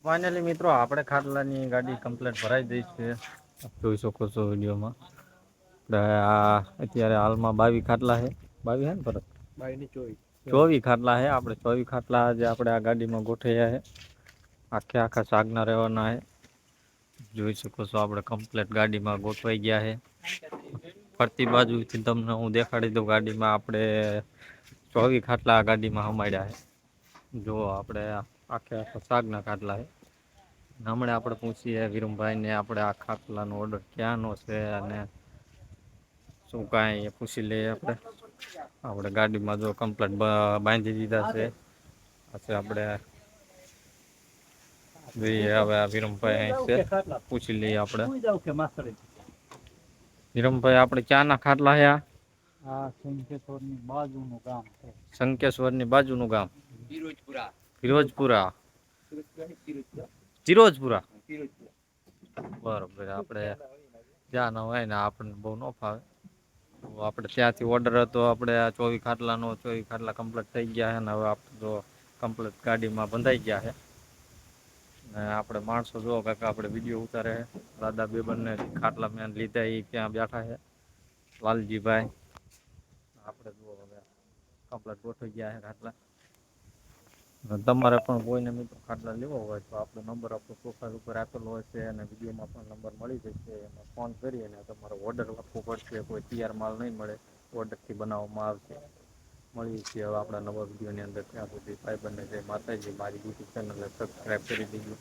Finally મિત્રો આપણે ખાટલાની ગાડી કમ્પ્લીટ ભરાઈ દઈ છે. જોઈ શકો છો વિડીયોમાં. અત્યારે હાલમાં 22 ખાટલા છે. 22 હે ને પરત? 24 ખાટલા છે. આપણે 24 ખાટલા જે આપણે આ ગાડીમાં ગોઠવ્યા છે. આખા સાગના રહેવાના છે. જોઈ શકો છો આપણે કમ્પ્લીટ ગાડીમાં ગોઠવાઈ ગયા છે. ફરતી બાજુથી તમને હું દેખાડી દઉં. ગાડીમાં આપણે 24 ખાટલા આ ગાડીમાં હમાડ્યા છે. જો આપણે આખા સાગના ખાટલા છે. હમણાં આપણે પૂછીએ વિરમભાઈને આપણે આ ખાટલાનો ઓર્ડર ક્યાંનો છે અને શું કાંઈ એ પૂછી લઈએ આપણે ગાડીમાં જો કમ્પ્લીટ બાંધી દીધા છે. પછી આપણે જોઈએ હવે આ વિરમભાઈ છે, પૂછી લઈએ આપણે. વિરમભાઈ આપણે ક્યાંના ખાટલા છે આ? શંકેશ્વરની બાજુનું ગામ છે. શંકેશ્વરની બાજુનું ગામ ફિરોજપુરા. ચિરોજપુરા બરોબર. આપણે ત્યાં ન હોય ને આપણને બહુ ન ફાવે. આપણે ત્યાંથી ઓર્ડર હતો આપણે આ 24 ખાટલાનો. 24 ખાટલા કમ્પ્લીટ થઈ ગયા છે ને હવે આપણે તો કમ્પ્લીટ ગાડીમાં બંધાઈ ગયા છે. ને આપણે માણસો જોવો કાંઈક આપણે વિડીયો ઉતારે. દાદા બે બંને ખાટલા મેં લીધા એ ત્યાં બેઠા છે. લાલજીભાઈ આપણે જુઓ હવે કમ્પ્લીટ ગોઠવાઈ ગયા છે ખાટલા. તમારે પણ કોઈને મિત્રો ખાટલા લેવો હોય તો આપણો નંબર આપણો પ્રોફાઇલ ઉપર આપેલો હોય છે અને વિડીયોમાં પણ નંબર મળી જશે. એમાં ફોન કરી અને તમારો ઓર્ડર આપવો પડશે. કોઈ તૈયાર માલ નહીં મળે, ઓર્ડરથી બનાવવામાં આવશે. મળીએ છીએ હવે આપણા નવા વિડીયોની અંદર. ત્યાં સુધી ભાઈ બંને જય માતાજી. મારી યુટ્યુબ ચેનલને સબસ્ક્રાઈબ કરી દીધું.